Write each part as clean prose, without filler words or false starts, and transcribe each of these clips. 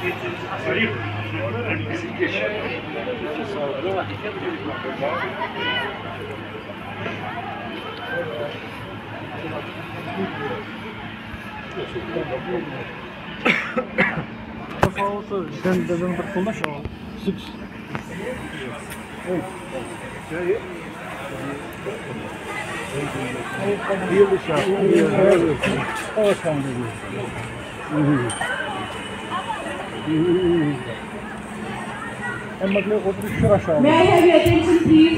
May I have your attention, please?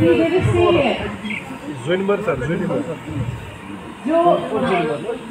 they will say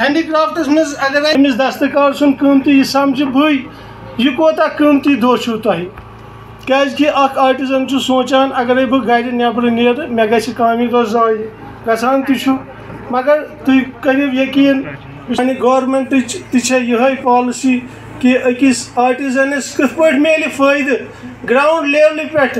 handy crafts مز اگر امس دستکار سن قیمتی یہ سمجھ بھئی یہ کوتا قیمتی دو چھو تۄہہِ کیازکہِ اکھ آرٹِزن چھُ سونچان اگرے بہٕ گرِ نیبرٕ نیرٕ مےٚ گژھِ کامہِ دۄہ ضایہِ گژھان تہِ چھُ مگر تُہۍ کٔرِو یقیٖن سانہِ گورمنٹٕچ تہِ چھےٚ یِہے پالسی کہ أکِس آرٹِزنس کِتھ پٲٹھۍ میلہِ فٲیدٕ گراوُنٛڈ لیولہِ پٮ۪ٹھ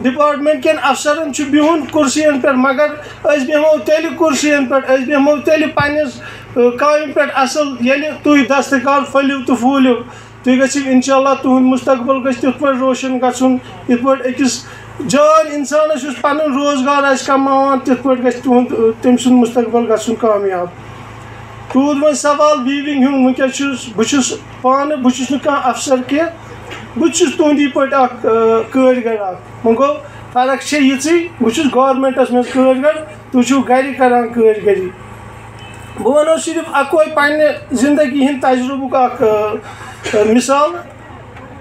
ڈپارٹمنٹ کٮ۪ن افسرن چھُ بِہُن کُرسین پٮ۪ٹھ مگر أسۍ بیٚہمو تیٚلہِ کُرسین پٮ۪ٹھ أسۍ بیٚہمو تیٚلہِ پننِس کامہِ پٮ۪ٹھ اصل ییٚلہِ تُہۍ دستکار پھٔلِو تہٕ پھوٗلِو تُہۍ گٔژھِو انشاء اللہ تُہُنٛد مستقبل گژھِ تِتھ پٲٹھۍ روشن گژھُن یِتھ پٲٹھۍ أکِس جان انسانس یُس پنُن روزگار آسہِ کماوان تِتھ پٲٹھۍ گژھِ تُہُنٛد تٔمۍ سُنٛد مستقبل گژھُن کامیاب روٗد وۄنۍ سوال ویٖوِنٛگ ہُنٛد وٕنکٮ۪س چھُس بہٕ چھُس پانہٕ بہٕ چھُس نہٕ کانٛہہ افسر کینٛہہ بہٕ چھُس تُہنٛدی پٲٹھۍ اکھ کٲرۍ اکھ وۄنۍ گوٚو فرق چھےٚ یِژٕے بہٕ چھُس گورمنٹس منٛز کٲرۍ گر تُہۍ چھِو گرِ کران کٲرۍ گٔری بہٕ وَنو صرف اکوے پننہِ زندگی ہٕنٛدۍ تجرُبُک اکھ مثال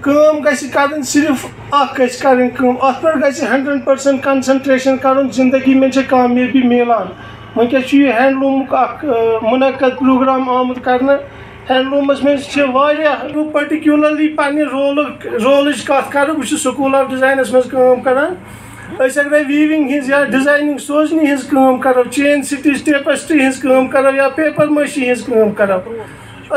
کٲم گژھِ کَرٕنۍ صرف اکھ گژھِ کَرٕنۍ کٲم اَتھ پٮ۪ٹھ گژھِ 100% کنسنٹریشن کَرُن زندگی منٛز چھےٚ کامیٲبی میلان وٕنکٮ۪س چھُ یہِ ہینڈلوٗمُک اکھ مُنعقد پروگرام آمُت کرنہٕ ہینڈلوٗمس منٛز چھِ واریاہ بہٕ پٔٹِکیوٗلرلی پننہِ رولٕچ کتھ کرٕ بہٕ چھُس سکوٗل آف ڈِزاینس منٛز کٲم کران أسۍ اگرے ویٖوِنٛگ ہِنٛز یا ڈِزاینِنٛگ سوزنی ہِنٛز کٲم کرو چین سٹِچ ٹیپسٹری ہِنٛز کٲم کرو یا پیپر مٲشی ہِنٛز کٲم کرو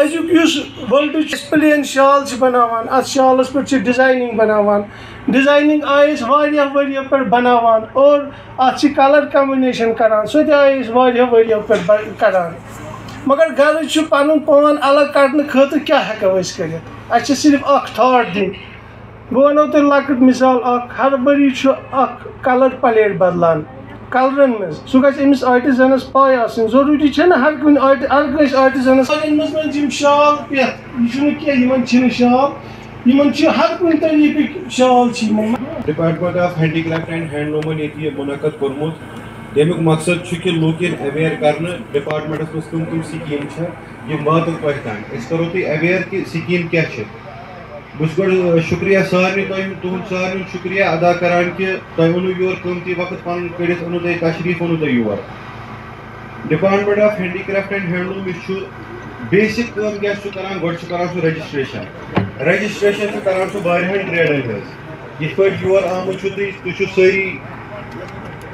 أزیُک یُس ؤرلڈٕچ پلین شال چھِ بناوان اتھ شالس پٮ۪ٹھ چھِ ڈِزاینِنٛگ بناوان ڈِزاینِنٛگ آیہِ أسۍ واریاہ ؤرۍیو پٮ۪ٹھ بناوان اور اتھ چھِ کلر کمبِنیشن کران سۄ تہِ آیہِ أسۍ واریاہ ؤرۍیو پٮ۪ٹھ کران مگر غرض چھُ پنُن پان الگ کڑنہٕ خٲطرٕ کیاہ ہٮ۪کو أسۍ کٔرِتھ اسہِ چھِ صرف اکھ تھاٹ دِنۍ بہٕ وَنو تۄہہِ لۄکٕٹ مثال اکھ ہر ؤری چھُ اکھ کلر پلیٹ بدلان کلرن منٛز سُہ گژھِ أمِس آرٹِزنس پاے آسٕنۍ ضروٗری چھَنہٕ ہر کٲنٛسہِ آرٹِزنس منٛز یِم شال پٮ۪تھ یہِ چھُنہٕ کینٛہہ یِمن چھِنہٕ شال یِمن چھِ ہر کُنہِ طریٖقٕکۍ شال چھِ یِمن department of handicraft and ہینڈلوٗمن ییٚتہِ یہِ مُنعقد کوٚرمُت تَمیُک مقصد چھُ کہِ لُکھ یِن ایویر کرنہٕ ڈپارٹمنٹس منٛز کٕم کٕم سکیٖم چھےٚ یِم واتن تۄہہِ تام أسۍ کرو تُہۍ ایویر کہِ سکیٖم کیاہ چھِ بہٕ چھُس گۄڈٕ شُکریہ سارنٕے تُہُنٛد سارنٕے ہُنٛد شُکریہ ادا کران کہِ تۄہہِ اوٚنوٕ یور قۭمتی وقت پنُن کٔڑِتھ اوٚنوٕ تۄہہِ تشریٖف اوٚنوٕ تۄہہِ your department of handicraft and handloom یُس چھُ بیسِک کٲم کیاہ چھُ کران گۄڈٕ چھُ کران سُہ رجسٹریشن چھُ کران سُہ واریاہن ٹریڈن ہٕنٛز یِتھ پٲٹھۍ یور آمٕتۍ چھُو تُہۍ چھِو سٲری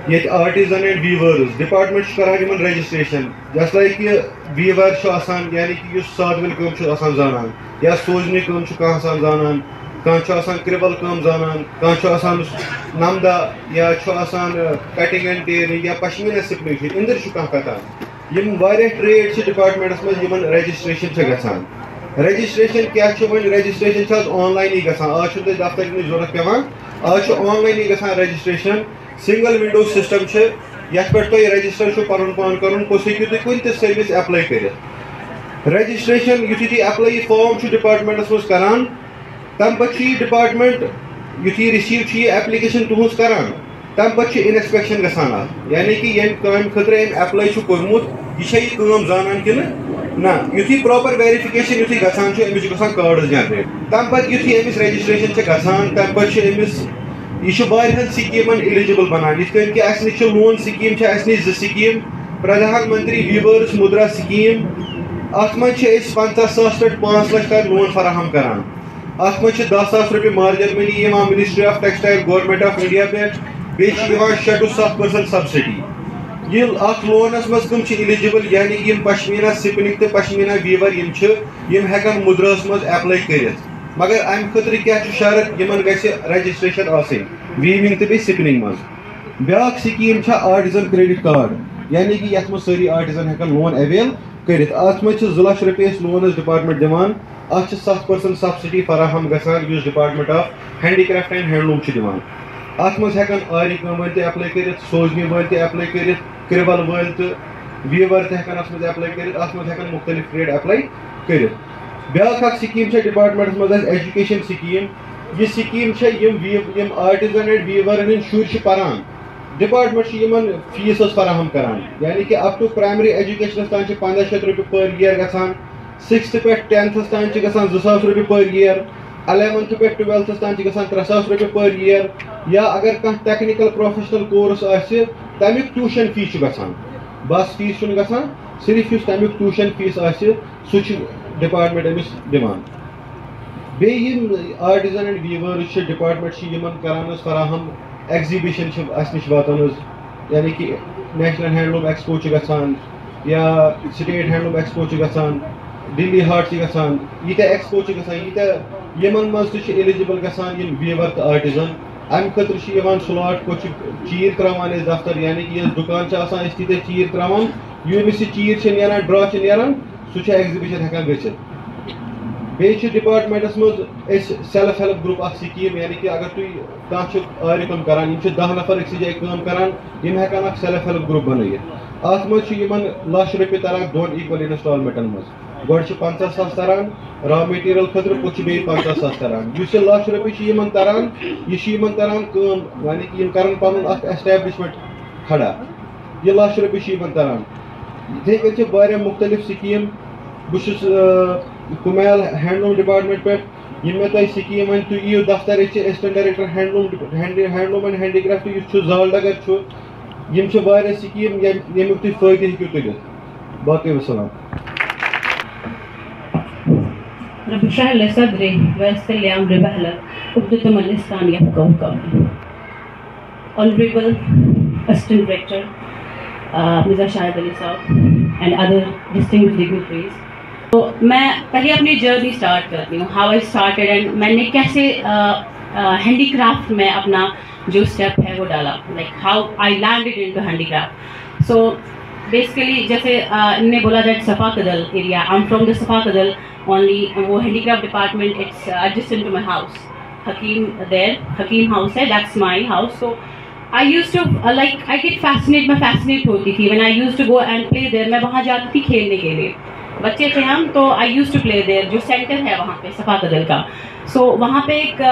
ییٚتہِ آرٹِزن اینڈ ویٖوٲرٕز ڈپارٹمنٹ چھُ کران یِمن رجسٹریشن جسٹ لایک کہِ ویٖور چھُ آسان یعنی کہِ یُس سادوٕلۍ کٲم چھُ آسان زانان یا سوزنہِ کٲم چھُ کانٛہہ آسان زانان کانٛہہ چھُ آسان کرٛبل کٲم زانان کانٛہہ چھُ آسان نمدا یا چھُ آسان کٹنگ اینڈ ٹیلرنگ یا پشمیٖنا سپلنگ اِندٕر چھُ کانٛہہ کتان یِم واریاہ ٹریڈ چھِ ڈپارٹمنٹس منٛز یِمن رجسٹریشن چھِ گژھان رجسٹریشن کیاہ چھُ وۄنۍ رجسٹریشن چھِ آز آن لاینٕے گژھان آز چھُنہٕ تۄہہِ دفتر یِنٕچ ضروٗرت پیٚوان آز چھُ آن لاینٕے گژھان رجسٹریشن سنگل ونڈو سسٹم چھُ یتھ پٮ۪ٹھ تۄہہِ رجسٹر چھُو پنُن پان کرُن کُس ہیٚکِو تُہۍ کُنہِ تہِ سٔروِس ایپلاے کٔرِتھ رجسٹریشن یُتھُے تُہۍ ایپلاے یہِ فارم چھُ ڈپارٹمنٹس منٛز کران تمہِ پتہٕ چھُ یہِ ڈپارٹمنٹ یُتھُے رِسیٖو چھُ یہِ ایپلِکیشن تُہنٛز کران تمہِ پتہٕ چھُ انسپیکشن گژھان اتھ یعنی کہِ ییٚمہِ کامہِ خٲطرٕ أمۍ ایپلاے چھُ کوٚرمُت یہِ چھا یہِ کٲم زانان کِنہٕ نہ یُتھُے پراپر ویرِفِکیشن یُتھُے گژھان چھُ أمِس چھُ گژھان کارڈٕز جنریٹ تمہِ پتہٕ یُتھُے أمِس رجسٹریشن چھِ گژھان تمہِ پتہٕ چھُ أمِس یہِ چھُ واریاہن سکیٖمن ایلِجبل بنان یِتھ کٔنۍ کہِ اسہِ نِش چھِ لون سکیٖم چھِ اسہِ نِش 2 سکیٖم پردھان منتری ویٖوٲرٕس مُدرا سکیٖم اتھ منٛز چھِ أسۍ 50,000 پٮ۪ٹھ 5 لچھ تام لون فراہم کران اتھ منٛز چھِ 10,000 رۄپیہِ مارجن منی یِوان ministry of textile government of India پٮ۪ٹھ بیٚیہِ چھِ یِوان 6 to 7% سبسڈی یہِ اتھ لونس منٛز کٕم چھِ ایلِجبل یعنی کہِ یِم پشمیٖنا سپننگ تہٕ پشمیٖنا ویٖور یِم چھِ یِم ہٮ۪کن مُدراہس منٛز ایپلاے کٔرِتھ مگر امہِ خٲطرٕ کیاہ چھُ شرط یِمن گژھِ رجسٹریشن آسٕنۍ ویٖوِنٛگ تہٕ بیٚیہِ سپننگ منٛز بیاکھ سکیٖم چھےٚ آرٹِزن کریڈٹ کارڈ یعنی کہِ یتھ منٛز سٲری آرٹِزن ہٮ۪کن لون ایویل کٔرِتھ اتھ منٛز چھِ 2 لچھ رۄپیہِ أسۍ لون ڈپارٹمنٹ دِوان اتھ چھِ 7% سبسڈی فراہم گژھان یُس department of handicraft and handloom چھُ دِوان اتھ منٛز ہٮ۪کن آری کٲم وٲلۍ تہِ ایپلاے کٔرِتھ سوزنہِ وٲلۍ تہِ ایپلاے کٔرِتھ کرٛبل وٲلۍ تہٕ ویٖور تہِ ہٮ۪کن اتھ منٛز ایپلاے کٔرِتھ اتھ منٛز ہٮ۪کن مُختٔلِف ٹریڈ ایپلاے کٔرِتھ بیاکھ اکھ سکیٖم چھےٚ ڈپارٹمنٹس منٛز اسہِ ایجوکیشن سکیٖم یہِ سکیٖم چھےٚ یِم آرٹِزن اینڈ ویٖورن ہٕنٛدۍ شُرۍ چھِ پران ڈپارٹمنٹ چھُ یِمن فیٖس حظ فراہم کران یعنی کہِ اپ ٹُو پرایمری ایجوکیشنس تام چھِ 1500 رۄپیہِ پر یِیر گژھان 6th پٮ۪ٹھ 10th تام چھِ گژھان 2,000 رۄپیہِ پر یِیر 11th پٮ۪ٹھ 12th تام چھِ گژھان 3,000 رۄپیہِ پر یِیر یا اگر کانٛہہ ٹیکنِکل پروفیشنل کورس آسہِ تمیُک ٹیوٗشن فیٖس چھُ گژھان بس فیٖس چھُنہٕ گژھان صرف اس تمیک ٹیوشن فیس آسہِ سُہ چھُ ڈپارٹمنٹ أمِس دِوان. بیٚیہِ یِم آرٹِزن اینڈ ویٖورٕز چھِ ڈپارٹمنٹ چھِ یِمن کران حظ فراہم ایگزِبِشن چھِ اَسہِ نِش واتان حظ, یعنی کہِ نیشنل ہینڈلوٗم ایکسپو چھِ گژھان یا سٹیٹ ہینڈلوٗم ایکسپو چھِ گژھان, دِلی ہاٹ چھِ گژھان, ییٖتیاہ ایکسپو چھِ گژھان ییٖتیاہ یِمن منٛز تہِ چھِ ایلِجِبل گژھان یِم ویٖور تہٕ آرٹِزن. اَمہِ خٲطرٕ چھِ یِوان سلاٹ کوٚت چھِ چیٖر تراوان أسۍ دفتر, یعنی کہِ ییٚلہِ دُکان چھِ آسان أسۍ تیٖتیاہ چیٖر تراوان ییٚمِس یہِ چیٖر چھِ نیران ڈرا چھِ نیران سُہ چھُ ایگزِبِشن ہٮ۪کان گٔژھِتھ. بیٚیہِ چھِ ڈپارٹمنٹس منٛز أسۍ سیلف ہیلپ گروپ اکھ سکیٖم, یعنی کہِ اگر تُہۍ کانٛہہ چھُ آرِ کٲم کران, یِم چھِ 10 نفر أکسٕے جایہِ کٲم کران, یِم ہٮ۪کان اکھ سیلف ہیلپ گروپ بنٲیِتھ. اتھ منٛز چھُ یِمن ₹1,00,000 تران 2 ایٖکول انسٹالمنٹن منٛز. گۄڈٕ چھِ 50,000 تران را میٹیٖریل خٲطرٕ, پوٚتُس چھِ بیٚیہِ 50,000 تران. یُس یہِ ₹1,00,000 چھُ یِمن تران یہِ چھُ یِمن تران کٲم, یعنی کہِ یِم کرن پنُن اکھ ایسٹیبلشمنٹ کھڑا. یہِ ₹1,00,000 چھُ یِمن تران. یِتھٕے کٔنۍ چھِ واریاہ مُختٔلِف سکیٖم. بہٕ چھُس کُمیل ہینڈلوٗم ڈپارٹمنٹ پٮ۪ٹھ. یِم مےٚ تۄہہِ سکیٖم ؤنۍ تُہۍ یِیِو دفتر, أسۍ چھِ assistant director handloom and handy craft یُس چھُ زال ڈگر چھُ. یِم چھِ واریاہ سکیٖم ییٚمیُک تُہۍ فٲیدٕ ہیٚکِو تُلِتھ. باقٕے وسلام. رب اشرح لي صدري ويسر لي امري واحلل عقدة من لساني يفقهوا قولي. Honorable Assistant Director Mirza Shahid Ali Saab and other distinguished dignitaries. تو میں پہلے اپنی جرنی اسٹارٹ کرتی ہوں, ہاؤ آئی اسٹارٹیڈ اینڈ میں نے کیسے ہینڈی کرافٹ میں اپنا جو اسٹیپ ہے وہ ڈالا, like how I landed into handicraft. So basically جیسے ان نے بولا that Safa Kadal area, I am from the Safa Kadal only. وہ handicraft department it's adjacent to my house, Hakim house ہے, that's my house. So I used to like I get fascinated, میں fascinate ہوتی تھی when I used to go and play there. میں وہاں جاتی تھی کھیلنے کے لیے, بچے تھے ہم, تو I used to play there. جو سینٹر ہے وہاں پہ صفا قدل کا, سو وہاں پہ ایک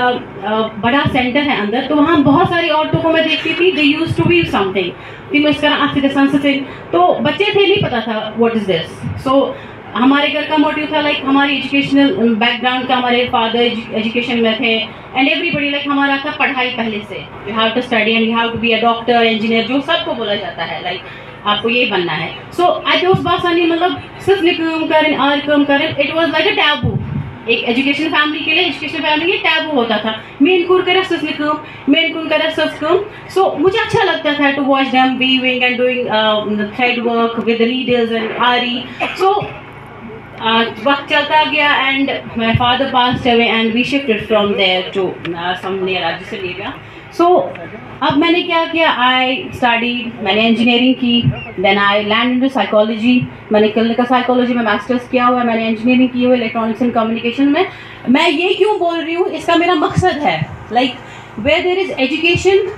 بڑا سینٹر ہے اندر, تو وہاں بہت ساری عورتوں کو میں دیکھتی تھی. they used to be something تم اس طرح آتے تھے, تو بچے تھے نہیں پتا تھا what is this. سو ہمارے گھر کا موٹیو تھا لائک ہماری ایجوکیشنل بیک گراؤنڈ کا, ہمارے فادر ایجوکیشن میں تھے اینڈ ایوری بڈی لائک ہمارا تھا پڑھائی پہلے سے, you have to study and you have to be a doctor engineer, جو سب کو بولا جاتا ہے لائک آپ کو یہ بننا ہے. سو اَتہِ اوس باسان یہ مطلب صرف کٲم کَرٕنۍ آرِ کٲم کَرٕنۍ, it was like a taboo. ایک ایجوکیشن فیملی کے لیے ایجوکیشن فیملی کے ٹیبو ہوتا تھا, میری کور کرے سٕژنہِ کٲم, میری کور کرے سٕژ کٲم. سو مجھے اچھا لگتا تھا to watch them weaving and doing thread work with the needles and aari. So وقت چلتا گیا and my father passed away and we shifted from there to some near adjacent area. So اب میں نے کیا کیا, آئی اسٹڈیڈ, میں نے انجینئرنگ کی, دین آئی لینڈ انٹو سائیکالوجی. میں نے کلینکل سائیکالوجی میں ماسٹرس کیا ہوا ہے, میں نے انجینئرنگ کی ہوئی الیکٹرانکس اینڈ کمیونیکیشن میں. میں یہ کیوں بول رہی ہوں, اس کا میرا مقصد ہے like where there is education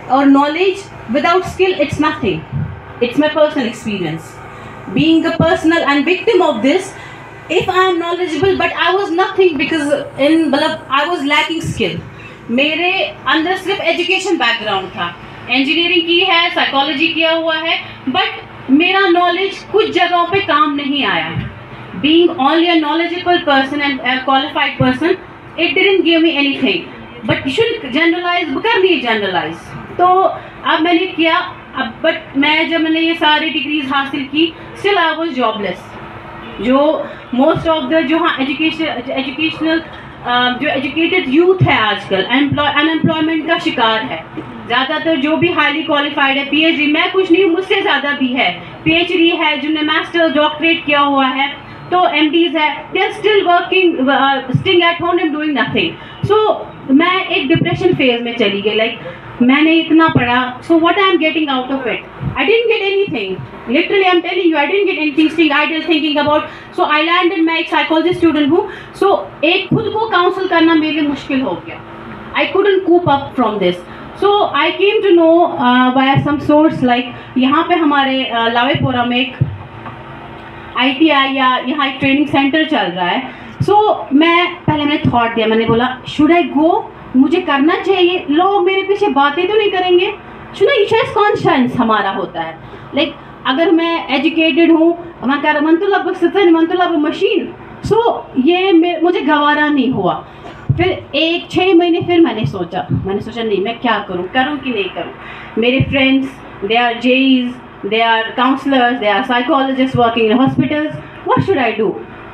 اور knowledge without skill it's nothing. It's my personal experience. Being a personal and victim of this, if I am knowledgeable but I was nothing because I was lacking skill. میرے اندر صرف education back ground تھا, engineering کی ہے, psychology کیا ہوا ہے, but میرا knowledge کچھ جگہوں پہ کام نہیں آیا. Being only a knowledgeable person and a qualified person, it didn't give me anything. But you should generalize, بکر نہیں generalize. تو اب میں نے کیا, بٹ جب میں نے یہ ساری ڈگریز حاصل کی, اسٹل آئی واز جاب لیس. جو موسٹ آف دا جو ایجوکیشنل جو ایجوکیٹڈ یوتھ ہے آج کل انمپلائمنٹ کا شکار ہے. زیادہ تر جو بھی ہائیلی کوالیفائڈ ہے, پی ایچ ڈی, میں کچھ نہیں ہوں, مجھ سے زیادہ بھی ہے, پی ایچ ڈی ہے, جن نے ماسٹر ڈاکٹریٹ کیا ہوا ہے, تو ایم ڈیز ہے, they are still working sitting at home and doing nothing. So میں ایک ڈپریشن فیز میں چلی گئی, لائک میں نے اتنا پڑھا, so what I am getting out of it, I didn't get anything. Literally, I'm telling you, I didn't get anything. Sitting idle thinking about. So I landed, میں ایک psychology student ہوں. So ایک خود کو counsel کرنا میرے لیے مشکل ہو گیا. I couldn't cope up from this. So I came to know via some source like یہاں پہ ہمارے لاوے پورا میں ایک ITI یا یہاں ایک ٹریننگ سینٹر چل رہا ہے. So میں پہلے میں نے تھاٹ دیا, میں نے بولا should I go, مجھے کرنا چاہیے, لوگ میرے پیچھے باتیں تو نہیں کریں گے. یہ چوائس کانشنس ہمارا ہوتا ہے, لائک اگر میں ایجوکیٹڈ ہوں, میں کہہ رہا من طلب مشین, سو یہ مجھے گوارا نہیں ہوا. پھر 6 مہینے پھر میں نے سوچا نہیں میں کیا کروں کہ نہیں کروں. میرے friends they are JEs, they are counselors, they are psychologists working in hospitals. What should I do?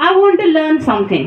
I want to learn something.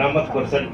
90%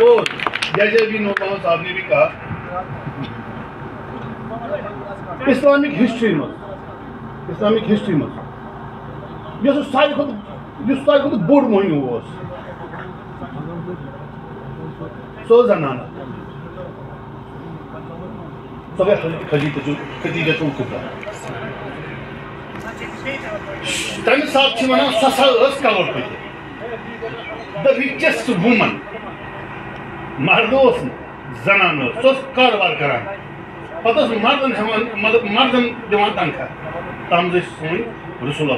اور جیسے ابھی نوجوان صاحب نے بھی کہا اسلامک ہسٹری مز یس ساروی کھۄتہٕ بوٚڑ مۄہنیوٗ اوس سۄ ٲس زنانہ سۄ گٔے خدیجہ الکبریٰ تمہِ ساتہٕ چھِ وَنان سۄ ہسا ٲس کروڑپتی the richest woman مرد اوس نہٕ زنان ٲس سۄ ٲس کارٕبار کران پتہٕ ٲس مردن ہٮ۪وان مطلب مردن دِوان تنخواہ تَتھ منٛز ٲسۍ سٲنۍ رسول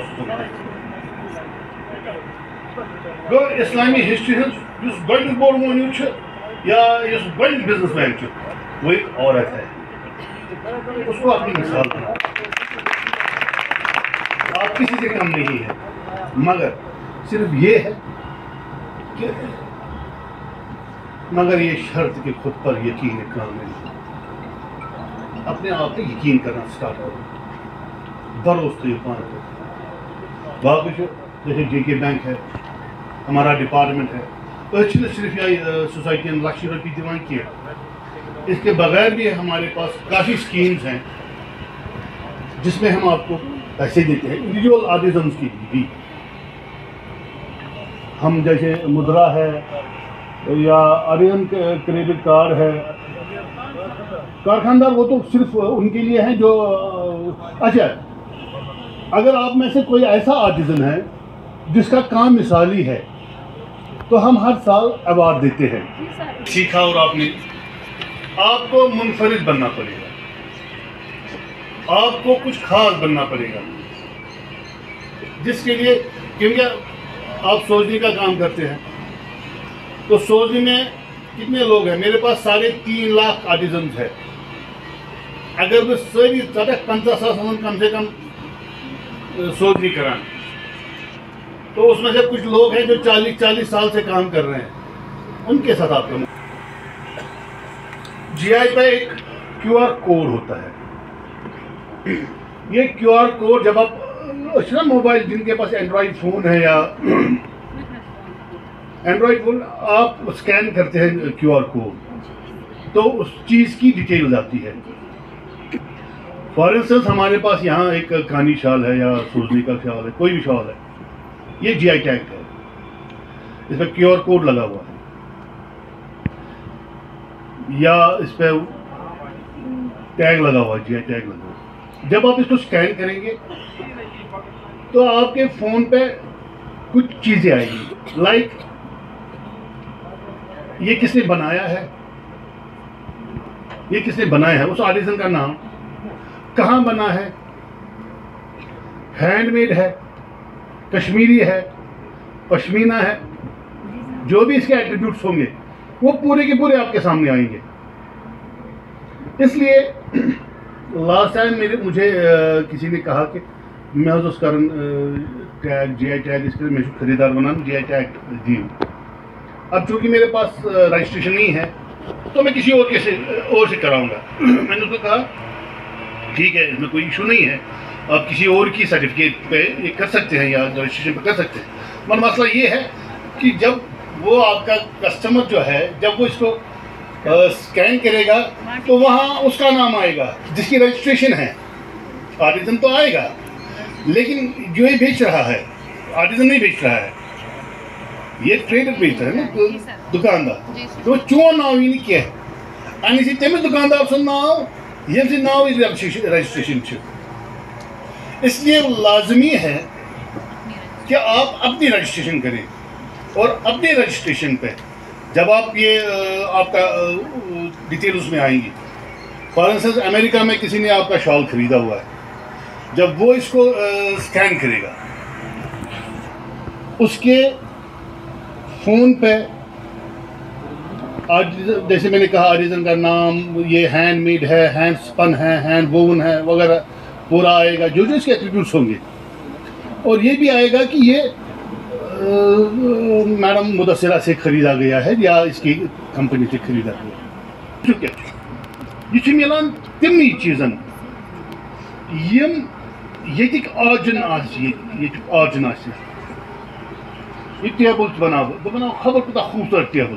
گوٚو اسلامی ہسٹری ہٕنٛز یُس گۄڈنیُک بوٚڑ مۄہنیوٗ چھُ یا یُس گۄڈنیُک بزنس مین چھُ وہ ایک عورت ہے اس کو اپنی مثال دیں آپ کسی سے کم نہیں ہے مگر صرف یہ ہے کہ مگر یہ شرط کہ خود پر یقین کامل اپنے آپ پہ یقین کرنا سٹارٹ کرو بھروسہ یہ پانا کرو باقی جیسے جے کے بینک ہے ہمارا ڈپارٹمنٹ ہے صرف یہ سوسائٹی میں لچھ روپیے دیوان کیا اس کے بغیر بھی ہمارے پاس کافی سکیمز ہیں جس میں ہم آپ کو پیسے دیتے ہیں انڈیویجول آرٹیزنس کے لیے بھی ہم جیسے مدرا ہے یا آرین کریڈٹ کارڈ ہے کارخاندار وہ تو صرف ان کے لیے ہیں جو اچھا اگر آپ میں سے کوئی ایسا آرٹیزن ہے جس کا کام مثالی ہے تو ہم ہر سال ایوارڈ دیتے ہیں سیکھا اور آپ کو منفرد بننا پڑے گا آپ کو کچھ خاص بننا پڑے گا جس کے لیے کیونکہ آپ سوچنے کا کام کرتے ہیں تو سوچنے میں کتنے لوگ ہیں میرے پاس 3.5 لاکھ آرٹیزنز ہے اگر وہ ساری 50,000 کم سے کم سوچنی کران تو اس میں سے کچھ لوگ ہیں جو 40 سال سے کام کر رہے ہیں ان کے ساتھ آپ کا جی آئی پہ ایک کیو آر کوڈ ہوتا ہے یہ کیو آر کوڈ جب آپ موبائل جن کے پاس اینڈرائڈ فون ہے یا اینڈرائڈ فون آپ اسکین کرتے ہیں کیو آر کوڈ تو اس چیز کی ڈیٹیل آتی ہے فار انسٹنس ہمارے پاس یہاں ایک کانی شال ہے یا سوزنی کا شال ہے کوئی بھی شال ہے یہ جی آئی ٹیگ ہے اس پہ کیو آر کوڈ لگا ہوا ہے یا اس پہ ٹیگ لگا ہوا ہے جی آئی ٹیگ لگا ہوا جب آپ اس کو اسکین کریں گے تو آپ کے فون پہ کچھ چیزیں آئیں گی لائک یہ کس نے بنایا ہے اس آرٹیزن کا نام کہاں بنا ہے ہینڈ میڈ ہے کشمیری ہے پشمینہ ہے جو بھی اس کے ایٹریبیوٹس ہوں گے وہ پورے کے پورے آپ کے سامنے آئیں گے اس لیے لاسٹ ٹائم مجھے کسی نے کہا کہ میں اس کرن ٹیگ جی آئی ٹیگ اس کے میں خریدار بنان جی آئی ٹیگ دی اب چونکہ میرے پاس رجسٹریشن نہیں ہے تو میں کسی اور سے کراؤں گا میں نے اس کو کہا ٹھیک ہے اس میں کوئی ایشو نہیں ہے آپ کسی اور کی سرٹیفکیٹ پہ یہ کر سکتے ہیں یا رجسٹریشن پہ کر سکتے ہیں مگر مسئلہ یہ ہے کہ جب وہ آپ کا کسٹمر جو ہے جب وہ اس کو اسکین کرے گا تو وہاں اس کا نام آئے گا جس کی رجسٹریشن ہے آرٹیزن تو آئے گا لیکن جو یہ بیچ رہا ہے آرٹیزن نہیں بیچ رہا ہے یہ ٹریڈر بیچ رہا ہے نا دکاندار تو چون ناو یہ نہیں کیا ہے یعنی سی تمس دکاندار سن ناو یم سے ناو رجسٹریشن اس لیے لازمی ہے کہ آپ اپنی رجسٹریشن کریں اور اپنی رجسٹریشن پہ جب آپ یہ آپ کا ڈیٹیل اس میں آئیں گی فار انسٹنس امریکہ میں کسی نے آپ کا شال خریدا ہوا ہے جب وہ اس کو اسکین کرے گا اس کے فون پہ آج جیسے میں نے کہا آرٹیزن کا نام یہ ہینڈ میڈ ہے ہینڈ سپن ہے ہینڈ وون ہے وغیرہ پورا آئے گا جو اس کے ایٹریبیوٹس ہوں گے اور یہ بھی آئے گا کہ یہ میڈم مدثرہ سے خریدا گیا ہے یا اس کی کمپنی سے خریدا گیا یہ ملان تمنی چیزن یم یتک آرجن آرجن یہ ٹیبل بناو بہ بناو خبر کوتاہ خوبصورت table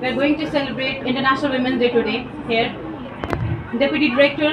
We are going to celebrate International Women's Day today here. Deputy Director